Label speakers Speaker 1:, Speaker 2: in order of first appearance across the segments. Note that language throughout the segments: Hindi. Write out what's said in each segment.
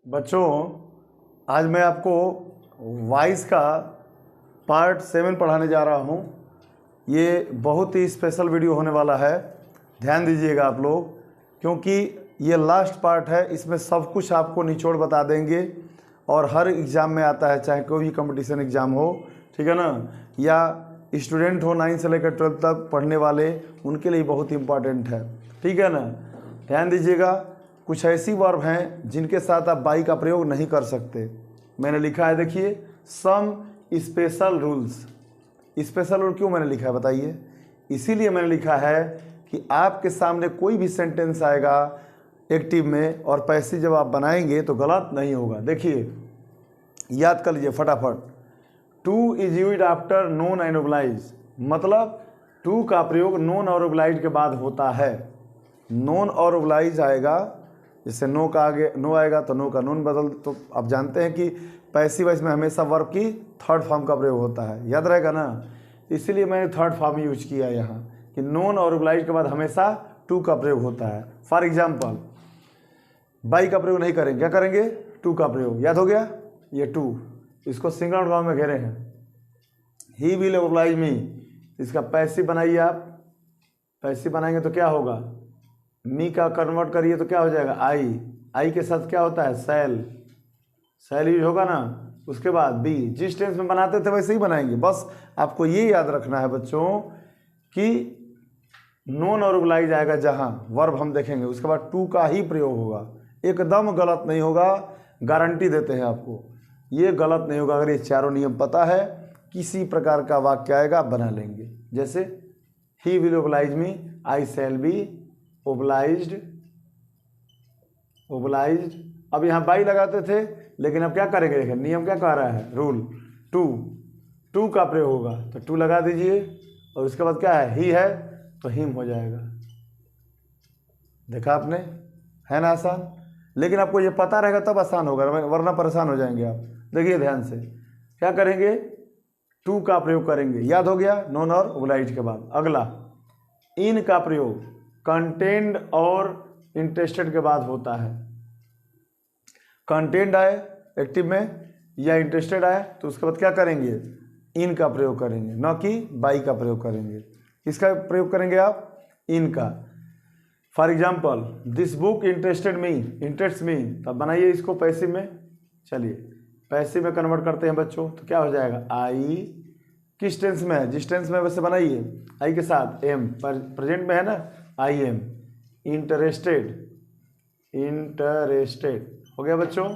Speaker 1: बच्चों, आज मैं आपको वॉइस का पार्ट 7 पढ़ाने जा रहा हूँ। ये बहुत ही स्पेशल वीडियो होने वाला है, ध्यान दीजिएगा आप लोग, क्योंकि ये लास्ट पार्ट है। इसमें सब कुछ आपको निचोड़ बता देंगे और हर एग्ज़ाम में आता है, चाहे कोई भी कंपटीशन एग्ज़ाम हो, ठीक है ना, या स्टूडेंट हो 9 से लेकर 12 तक पढ़ने वाले, उनके लिए बहुत इम्पॉर्टेंट है, ठीक है ना। ध्यान दीजिएगा, कुछ ऐसी वर्ब हैं जिनके साथ आप बाई का प्रयोग नहीं कर सकते। मैंने लिखा है, देखिए, some special rules. Special rule क्यों मैंने लिखा है बताइए? इसीलिए मैंने लिखा है कि आपके सामने कोई भी सेंटेंस आएगा एक्टिव में और पैसिव जब आप बनाएंगे तो गलत नहीं होगा। देखिए, याद कर लीजिए फटाफट। Two is used after known and obliged, मतलब टू का प्रयोग नोन और ओबलाइज के बाद होता है। नोन और ओबलाइज आएगा, जैसे नो का आगे नो आएगा तो नो का नोन बदल, तो आप जानते हैं कि पैसिव वॉइस में हमेशा वर्ब की थर्ड फॉर्म का प्रयोग होता है, याद रहेगा ना। इसीलिए मैंने थर्ड फॉर्म यूज किया यहाँ कि नोन और ओबलाइज के बाद हमेशा टू का प्रयोग होता है। फॉर एग्जाम्पल, बाई का प्रयोग नहीं करेंगे, क्या करेंगे? टू का प्रयोग। याद हो गया? ये टू, इसको सिंगल नाउन में घेरे हैं। ही विल ओबलाइज मी, इसका पैसिव बनाइए आप। पैसिव बनाएंगे तो क्या होगा? मी का कन्वर्ट करिए तो क्या हो जाएगा? आई। आई के साथ क्या होता है? सेल। सेल यूज होगा ना। उसके बाद बी, जिस टेंस में बनाते थे वैसे ही बनाएंगे। बस आपको ये याद रखना है बच्चों कि नोन और ओबलाइज आएगा जहाँ वर्ब हम देखेंगे, उसके बाद टू का ही प्रयोग होगा। एकदम गलत नहीं होगा, गारंटी देते हैं आपको, ये गलत नहीं होगा। अगर ये चारों नियम पता है, किसी प्रकार का वाक्य आएगा आप बना लेंगे। जैसे he will oblige me, I shall be obliged. अब यहाँ बाई लगाते थे, लेकिन अब क्या करेंगे? देखें नियम क्या कह रहा है, रूल। टू का प्रयोग होगा तो टू लगा दीजिए, और उसके बाद क्या है? ही है तो हिम हो जाएगा। देखा आपने? है ना आसान? लेकिन आपको ये पता रहेगा तब आसान होगा, वरना परेशान हो जाएंगे आप। देखिए ध्यान से, क्या करेंगे? टू का प्रयोग करेंगे। याद हो गया? नोन और ओबलाइज के बाद। अगला, इन का प्रयोग कंटेंड और इंटरेस्टेड के बाद होता है। कंटेंड आए एक्टिव में या इंटरेस्टेड आए तो उसके बाद क्या करेंगे? इन का प्रयोग करेंगे, न कि बाई का प्रयोग करेंगे। किसका प्रयोग करेंगे आप? इन का। For example, this book interested me, interest me, तब बनाइए इसको पैसिव में। चलिए पैसिव में कन्वर्ट करते हैं बच्चों, तो क्या हो जाएगा? आई किस टेंस में है? जिस टेंस में वैसे बनाइए, आई के साथ एम, प्रेजेंट में है ना, आई एम इंटरेस्टेड। हो गया बच्चों?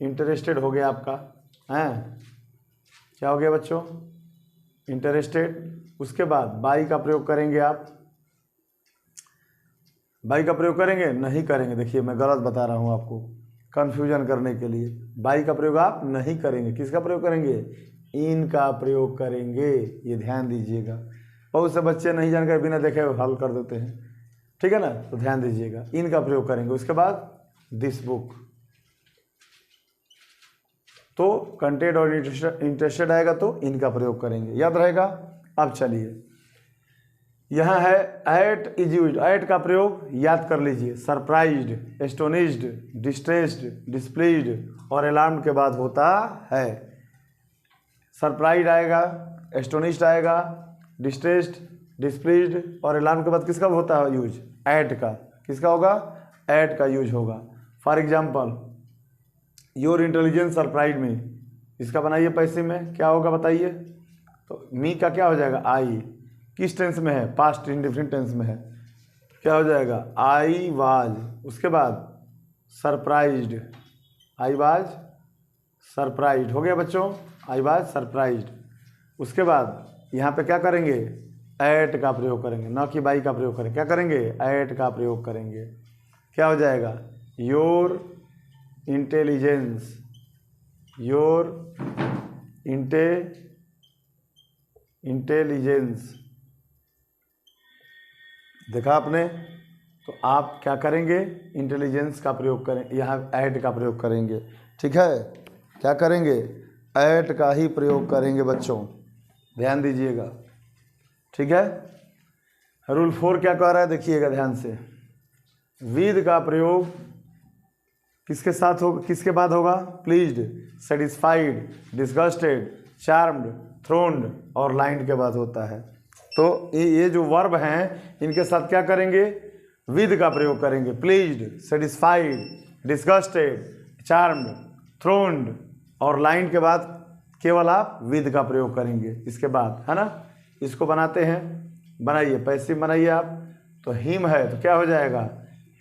Speaker 1: इंटरेस्टेड हो गया आपका, हैं? क्या हो गया बच्चों? इंटरेस्टेड। उसके बाद बाई का प्रयोग करेंगे आप। बाई का प्रयोग करेंगे? नहीं करेंगे। देखिए मैं गलत बता रहा हूँ आपको, कंफ्यूजन करने के लिए। बाई का प्रयोग आप नहीं करेंगे। किसका प्रयोग करेंगे? इन का प्रयोग करेंगे। ये ध्यान दीजिएगा, बहुत से बच्चे नहीं जानकर बिना देखे हल कर देते हैं, ठीक है ना। तो ध्यान दीजिएगा, इन का प्रयोग करेंगे। उसके बाद दिस बुक, तो कंटेंट और इंटरेस्टेड आएगा तो इनका प्रयोग करेंगे। याद रहेगा? अब चलिए, यहाँ है एट इज यूज्ड। एट का प्रयोग याद कर लीजिए, सरप्राइज्ड, एस्टोनिश्ड, डिस्ट्रेस्ड, डिस्प्लेज्ड और अलार्म्ड के बाद होता है। सरप्राइज्ड आएगा, एस्टोनिश्ड आएगा, डिस्ट्रेस्ड, डिस्प्लेज्ड और अलार्म के बाद किसका होता है यूज? एट का। किसका होगा? एट का यूज होगा। For example, your intelligence surprise में, इसका बनाइए पैसिव में, क्या होगा बताइए? तो मी का क्या हो जाएगा? आई। किस टेंस में है? पास्ट इंडिफरेंट टेंस में है, क्या हो जाएगा? I was. उसके बाद सरप्राइज्ड, आई वाज सरप्राइज्ड। हो गया बच्चों? I was surprised. उसके बाद यहाँ पे क्या करेंगे? एट का प्रयोग करेंगे, न कि बाई का प्रयोग करेंगे। क्या करेंगे? एट का प्रयोग करेंगे। क्या हो जाएगा? Your intelligence, your intelligence. देखा आपने? तो आप क्या करेंगे? इंटेलिजेंस का प्रयोग करें, यहाँ एट का प्रयोग करेंगे, ठीक है। क्या करेंगे? एट का ही प्रयोग करेंगे बच्चों, ध्यान दीजिएगा, ठीक है। रूल 4 क्या कह रहा है? देखिएगा ध्यान से। विद का प्रयोग किसके साथ होगा, किसके बाद होगा? Pleased, satisfied, disgusted, charmed, throned और लाइन्ड के बाद होता है। तो ये जो वर्ब हैं इनके साथ क्या करेंगे? विद का प्रयोग करेंगे। Pleased, satisfied, disgusted, charmed, throned और लाइन्ड के बाद केवल आप विद का प्रयोग करेंगे इसके बाद, है ना। इसको बनाते हैं, बनाइए, पैसिव बनाइए आप। तो हिम है तो क्या हो जाएगा?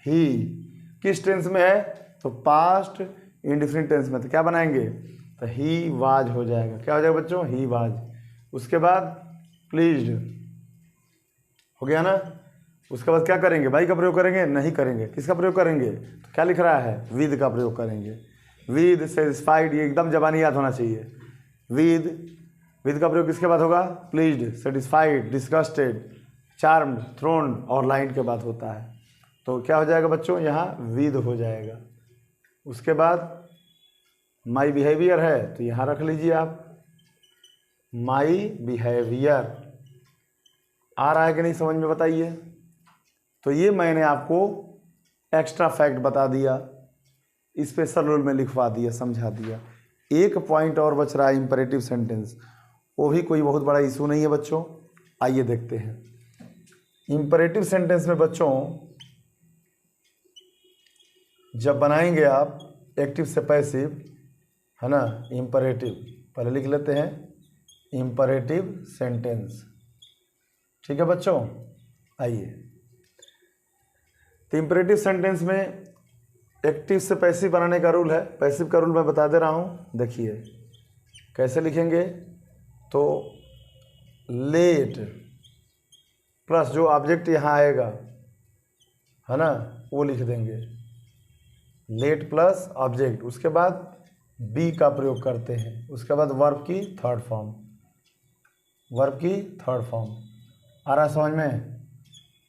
Speaker 1: ही। किस टेंस में है? तो पास्ट इंडिफिनिट टेंस में। तो क्या बनाएंगे? तो ही वाज हो जाएगा। क्या हो जाएगा बच्चों? He was. उसके बाद प्लीज्ड हो गया ना। उसके बाद क्या करेंगे? बाई का प्रयोग करेंगे? नहीं करेंगे। किसका प्रयोग करेंगे? तो क्या लिख रहा है? विद का प्रयोग करेंगे। विद, सेटिस्फाइड, ये एकदम जबानी याद होना चाहिए। विद का प्रयोग किसके बाद होगा? Pleased, satisfied, disgusted, charmed, throned और लाइन्ड के बाद होता है। तो क्या हो जाएगा बच्चों? यहाँ विद हो जाएगा। उसके बाद माई बिहेवियर है तो यहाँ रख लीजिए आप, माई बिहेवियर। आ रहा है कि नहीं समझ में, बताइए। तो ये मैंने आपको एक्स्ट्रा फैक्ट बता दिया, स्पेशल रूल में लिखवा दिया, समझा दिया। एक पॉइंट और बच रहा है, इंपरेटिव सेंटेंस। वो भी कोई बहुत बड़ा इशू नहीं है बच्चों। आइए देखते हैं। इंपरेटिव सेंटेंस में बच्चों जब बनाएंगे आप एक्टिव से पैसिव, है ना, इंपरेटिव, पहले लिख लेते हैं इंपरेटिव सेंटेंस। ठीक है बच्चों, आइए। तो इंपरेटिव सेंटेंस में एक्टिव से पैसिव बनाने का रूल है। पैसिव का रूल मैं बता दे रहा हूँ, देखिए कैसे लिखेंगे। तो लेट प्लस जो ऑब्जेक्ट यहाँ आएगा, है ना, वो लिख देंगे, लेट प्लस ऑब्जेक्ट। उसके बाद बी का प्रयोग करते हैं। उसके बाद वर्ब की थर्ड फॉर्म, वर्ब की थर्ड फॉर्म। आ रहा समझ में?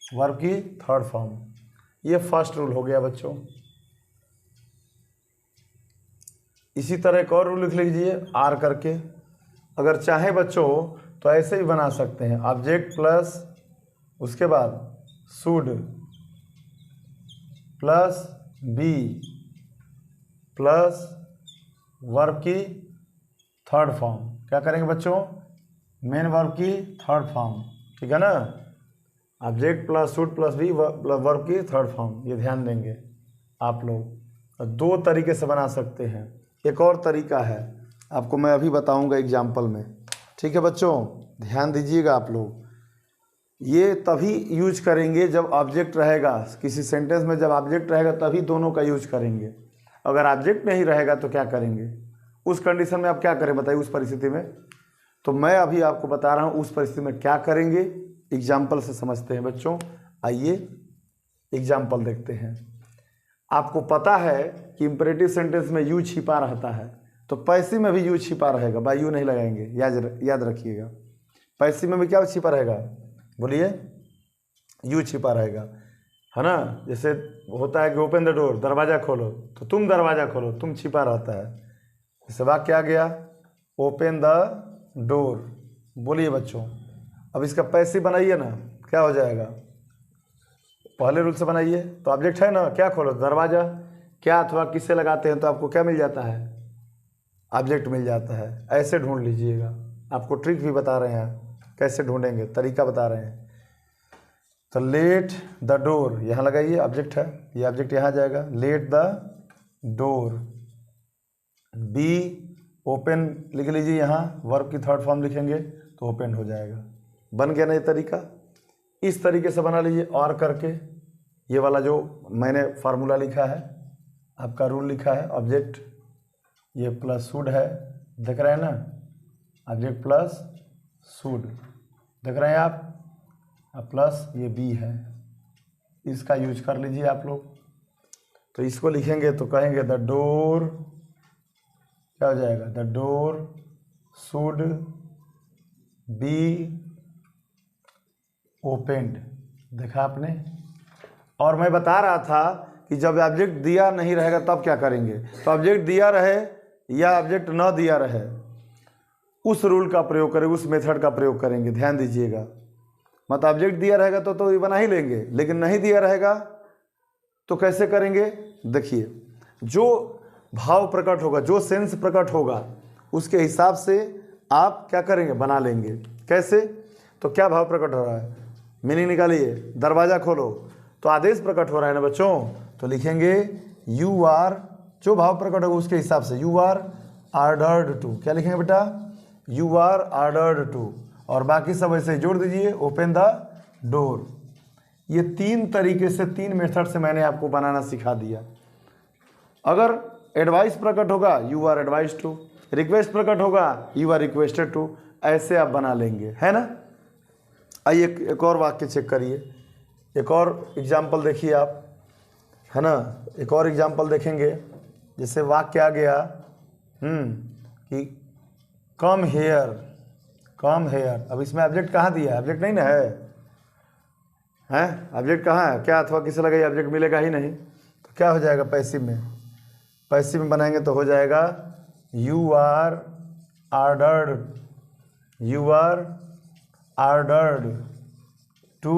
Speaker 1: वर्ब की थर्ड फॉर्म। ये फर्स्ट रूल हो गया बच्चों। इसी तरह एक और रूल लिख लीजिए, आर करके। अगर चाहे बच्चों तो ऐसे ही बना सकते हैं, ऑब्जेक्ट प्लस उसके बाद should plus be plus verb की थर्ड फॉर्म। क्या करेंगे बच्चों? मेन वर्ब की थर्ड फॉर्म, ठीक है ना। Object plus should plus be verb की थर्ड फॉर्म, ये ध्यान देंगे आप लोग। दो तरीके से बना सकते हैं। एक और तरीका है, आपको मैं अभी बताऊंगा एग्जाम्पल में। ठीक है बच्चों, ध्यान दीजिएगा आप लोग। ये तभी यूज करेंगे जब ऑब्जेक्ट रहेगा किसी सेंटेंस में। जब ऑब्जेक्ट रहेगा तभी दोनों का यूज करेंगे। अगर ऑब्जेक्ट नहीं रहेगा तो क्या करेंगे? उस कंडीशन में आप क्या करें बताइए, उस परिस्थिति में। तो मैं अभी आपको बता रहा हूँ उस परिस्थिति में क्या करेंगे, एग्जाम्पल से समझते हैं बच्चों। आइए एग्जाम्पल देखते हैं। आपको पता है कि इंपरेटिव सेंटेंस में यू छिपा रहता है, तो पैसिव में भी यू छिपा रहेगा। बाय यू नहीं लगाएंगे, याद रखिएगा। पैसिव में भी क्या छिपा रहेगा? बोलिए, यू छिपा रहेगा, है ना। जैसे होता है कि ओपन द डोर, दरवाज़ा खोलो, तो तुम दरवाज़ा खोलो, तुम छिपा रहता है। जैसे वाक्य आ गया, ओपन द डोर। बोलिए बच्चों, अब इसका पैसिव बनाइए ना, क्या हो जाएगा? पहले रूल से बनाइए। तो ऑब्जेक्ट है ना, क्या खोलो? दरवाज़ा। क्या अथवा किससे लगाते हैं तो आपको क्या मिल जाता है? ऑब्जेक्ट मिल जाता है। ऐसे ढूंढ लीजिएगा। आपको ट्रिक भी बता रहे हैं, कैसे ढूंढेंगे, तरीका बता रहे हैं। तो लेट द डोर यहाँ लगाइए, ऑब्जेक्ट है, ये ऑब्जेक्ट यहाँ जाएगा। Let the door. Be open लिख लीजिए, यहाँ वर्ब की थर्ड फॉर्म लिखेंगे तो ओपन हो जाएगा। बन गया ना ये तरीका? इस तरीके से बना लीजिए और करके। ये वाला जो मैंने फार्मूला लिखा है, आपका रूल लिखा है, ऑब्जेक्ट ये प्लस शुड है, देख रहे हैं ना, ऑब्जेक्ट प्लस शुड, देख रहे हैं आप, प्लस ये बी है, इसका यूज कर लीजिए आप लोग। तो इसको लिखेंगे तो कहेंगे द डोर, क्या हो जाएगा? The door should be opened. देखा आपने? और मैं बता रहा था कि जब ऑब्जेक्ट दिया नहीं रहेगा तब क्या करेंगे। तो ऑब्जेक्ट दिया रहे या ऑब्जेक्ट न दिया रहे, उस रूल का प्रयोग करेंगे, उस मेथड का प्रयोग करेंगे। ध्यान दीजिएगा। मतलब ऑब्जेक्ट दिया रहेगा तो ये बना ही लेंगे, लेकिन नहीं दिया रहेगा तो कैसे करेंगे? देखिए, जो भाव प्रकट होगा, जो सेंस प्रकट होगा, उसके हिसाब से आप क्या करेंगे, बना लेंगे। कैसे? तो क्या भाव प्रकट हो रहा है, मीनिंग निकालिए। दरवाज़ा खोलो, तो आदेश प्रकट हो रहा है ना बच्चों, तो लिखेंगे यू आर, जो भाव प्रकट होगा उसके हिसाब से, यू आर ऑर्डर्ड टू। क्या लिखेंगे बेटा? You are ordered to. और बाकी सब ऐसे जोड़ दीजिए, ओपन द डोर। ये 3 तरीके से, 3 मेथड से मैंने आपको बनाना सिखा दिया। अगर एडवाइस प्रकट होगा, you are advice to. Request प्रकट होगा, यू आर रिक्वेस्टेड टू। ऐसे आप बना लेंगे, है ना। आइए एक और वाक्य चेक करिए, एक और एग्जाम्पल देखिए आप, है ना। एक और एग्जाम्पल देखेंगे, जैसे वाक्य आ गया कि कम हेयर, कम हेयर। अब इसमें ऑब्जेक्ट कहाँ दिया है? ऑब्जेक्ट नहीं ना है, हैं? ऑब्जेक्ट कहाँ है? क्या अथवा किसे लगा, ऑब्जेक्ट मिलेगा ही नहीं। तो क्या हो जाएगा पैसिव में? पैसिव में बनाएंगे तो हो जाएगा you are ordered, you are ordered to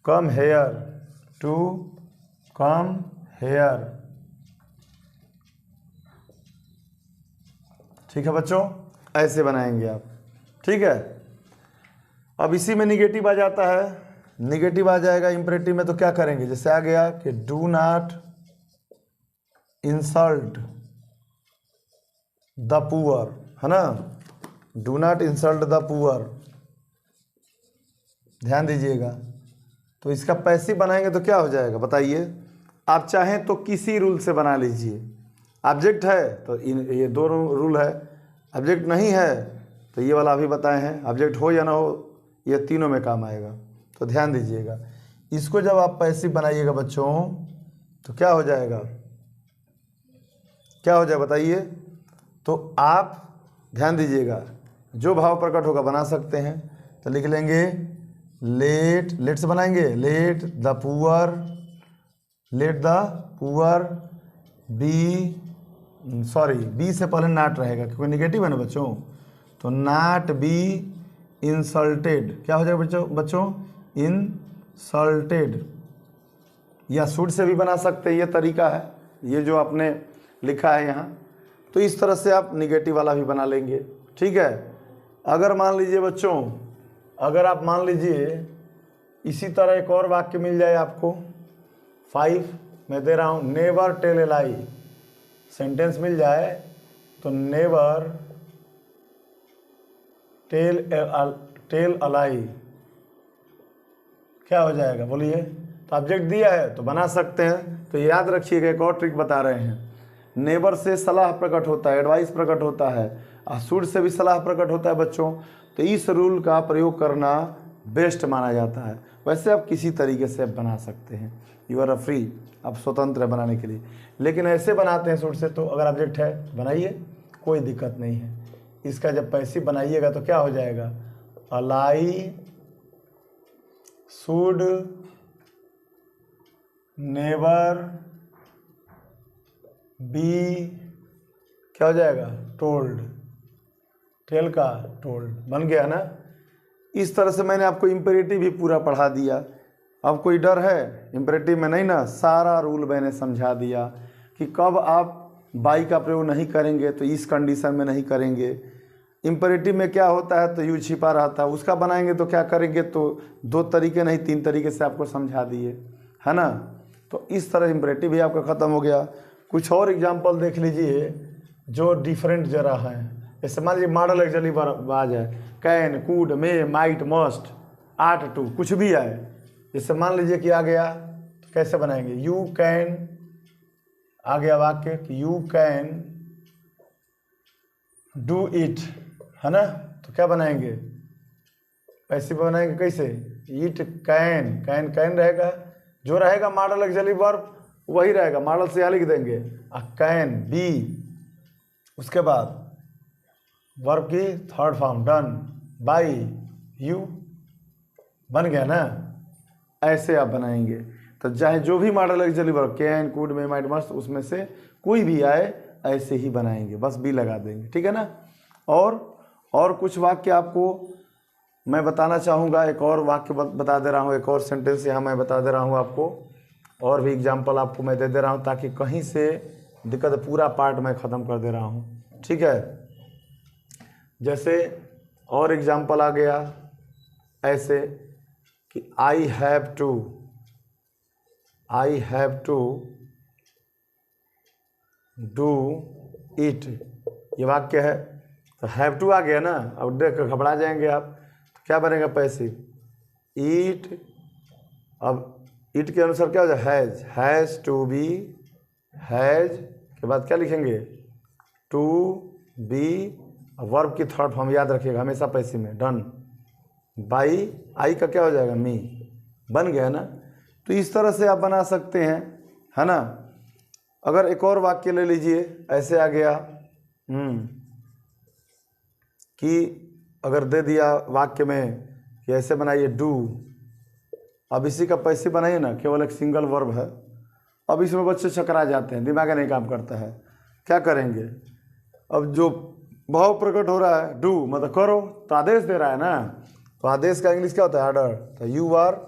Speaker 1: come here, to come here. ठीक है बच्चों, ऐसे बनाएंगे आप। ठीक है। अब इसी में निगेटिव आ जाता है, निगेटिव आ जाएगा इंपरेटिव में, तो क्या करेंगे? जैसे आ गया कि do not insult the poor, है ना। Do not insult the poor, ध्यान दीजिएगा। तो इसका पैसिव बनाएंगे तो क्या हो जाएगा बताइए? आप चाहें तो किसी रूल से बना लीजिए। ऑब्जेक्ट है तो ये 2 रूल है, ऑब्जेक्ट नहीं है तो ये वाला अभी बताए हैं, ऑब्जेक्ट हो या ना हो ये तीनों में काम आएगा। तो ध्यान दीजिएगा, इसको जब आप पैसिव बनाइएगा बच्चों तो क्या हो जाएगा, क्या हो जाए बताइए? तो आप ध्यान दीजिएगा, जो भाव प्रकट होगा बना सकते हैं। तो लिख लेंगे लेट, लेट से बनाएंगे let the poor, let the poor be, sorry be से पहले नॉट रहेगा क्योंकि निगेटिव है ना बच्चों। तो नॉट बी इंसल्टेड, क्या हो जाएगा बच्चों? इंसल्टेड। या शुड से भी बना सकते हैं, ये तरीका है, ये जो आपने लिखा है यहाँ। तो इस तरह से आप निगेटिव वाला भी बना लेंगे। ठीक है। अगर मान लीजिए बच्चों, अगर आप मान लीजिए इसी तरह एक और वाक्य मिल जाए आपको, 5 मैं दे रहा हूँ, never tell a lie, sentence मिल जाए तो नेवर टेल अ लाई, क्या हो जाएगा बोलिए? तो ऑब्जेक्ट दिया है तो बना सकते हैं। तो याद रखिएगा, एक और ट्रिक बता रहे हैं, नेबर से सलाह प्रकट होता है, एडवाइस प्रकट होता है, शुड से भी सलाह प्रकट होता है बच्चों। तो इस रूल का प्रयोग करना बेस्ट माना जाता है। वैसे आप किसी तरीके से बना सकते हैं, यू आर फ्री, आप स्वतंत्र है बनाने के लिए। लेकिन ऐसे बनाते हैं शुड से, तो अगर ऑब्जेक्ट है बनाइए, कोई दिक्कत नहीं है। इसका जब पैसिव बनाइएगा तो क्या हो जाएगा? अलाई शुड नेवर बी, क्या हो जाएगा? टोल्ड, टेल का टोल्ड बन गया ना। इस तरह से मैंने आपको इम्पेरेटिव भी पूरा पढ़ा दिया। अब कोई डर है इम्पेरेटिव में? नहीं ना, सारा रूल मैंने समझा दिया कि कब आप बाई का प्रयोग नहीं करेंगे तो इस कंडीशन में नहीं करेंगे। इम्पेरेटिव में क्या होता है तो यू छिपा रहता है, उसका बनाएंगे तो क्या करेंगे? तो 2 तरीके नहीं 3 तरीके से आपको समझा दिए, है ना। तो इस तरह इम्पेरेटिव भी आपका ख़त्म हो गया। कुछ और एग्जाम्पल देख लीजिए जो डिफरेंट जरा हैं। जैसे मान लीजिए मॉडल एक्चुअली बाज है, can, could, may, might, must, ought to, कुछ भी आए। जैसे मान लीजिए कि आ गया तो कैसे बनाएंगे? यू कैन, आ गया वाक्य कि यू कैन डू इट, है ना। तो क्या बनाएंगे? पैसिव बनाएंगे कैसे? इट कैन, कैन कैन रहेगा, जो रहेगा मॉडल एक्चुअली वर्ब वही रहेगा, मॉडल से यहाँ लिख देंगे कैन बी, उसके बाद वर्ब की 3rd form done by you, बन गया ना। ऐसे आप बनाएंगे। तो चाहे जो भी model actually verb can, could, may, might, must, उसमें से कोई भी आए ऐसे ही बनाएंगे, बस बी लगा देंगे। ठीक है ना। और कुछ वाक्य आपको मैं बताना चाहूँगा। एक और वाक्य बता दे रहा हूँ, एक और सेंटेंस यहाँ मैं बता दे रहा हूँ आपको। और भी एग्जाम्पल आपको मैं दे दे रहा हूँ ताकि कहीं से दिक्कत, पूरा पार्ट मैं ख़त्म कर दे रहा हूँ, ठीक है। जैसे और एग्जाम्पल आ गया ऐसे कि I have to do it, ये वाक्य है। तो हैव टू आ गया ना, अब देख कर घबरा जाएंगे आप। तो क्या बनेगा पैसिव, ईट। अब इट के अनुसार क्या हो जाए, हैज़ टू बी, हैज़ के बाद क्या लिखेंगे, टू बी, वर्ब की थर्ड फॉर्म याद रखिएगा हमेशा पैसिव में, डन बाई, आई का क्या हो जाएगा, मी, बन गया ना। तो इस तरह से आप बना सकते हैं, है ना। अगर एक और वाक्य ले लीजिए, ऐसे आ गया कि अगर दे दिया वाक्य में कि ऐसे बनाइए डू, अब इसी का पैसिव बनाइए ना, केवल एक सिंगल वर्ब है। अब इसमें बच्चे चकरा जाते हैं, दिमाग नहीं काम करता है, क्या करेंगे। अब जो भाव प्रकट हो रहा है, डू मतलब करो, तो आदेश दे रहा है ना, तो आदेश का इंग्लिश क्या होता है, ऑर्डर। तो you are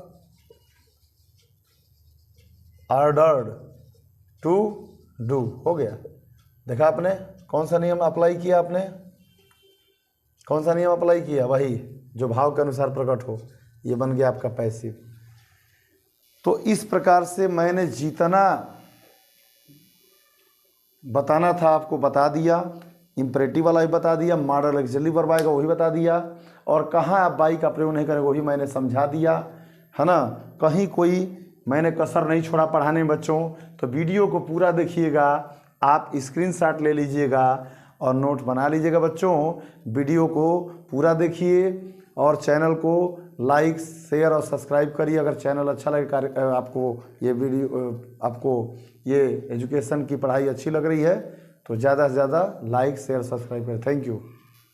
Speaker 1: ordered to do, हो गया। देखा आपने कौन सा नियम अप्लाई किया, आपने कौन सा नियम अप्लाई किया, वही जो भाव के अनुसार प्रकट हो, ये बन गया आपका पैसिव। तो इस प्रकार से मैंने जितना बताना था आपको बता दिया, इम्परेटिव वाला भी बता दिया, मॉडल एक्चुअली वर्ब आएगा वही बता दिया, और कहाँ आप बाई का प्रयोग नहीं करेंगे वो भी मैंने समझा दिया, है ना। कहीं कोई मैंने कसर नहीं छोड़ा पढ़ाने में बच्चों। तो वीडियो को पूरा देखिएगा, आप स्क्रीनशॉट ले लीजिएगा और नोट बना लीजिएगा बच्चों। वीडियो को पूरा देखिए और चैनल को लाइक, शेयर और सब्सक्राइब करिए। अगर चैनल अच्छा लगे, आपको ये वीडियो, आपको ये एजुकेशन की पढ़ाई अच्छी लग रही है, तो ज़्यादा से ज़्यादा लाइक, शेयर, सब्सक्राइब करें। Thank you.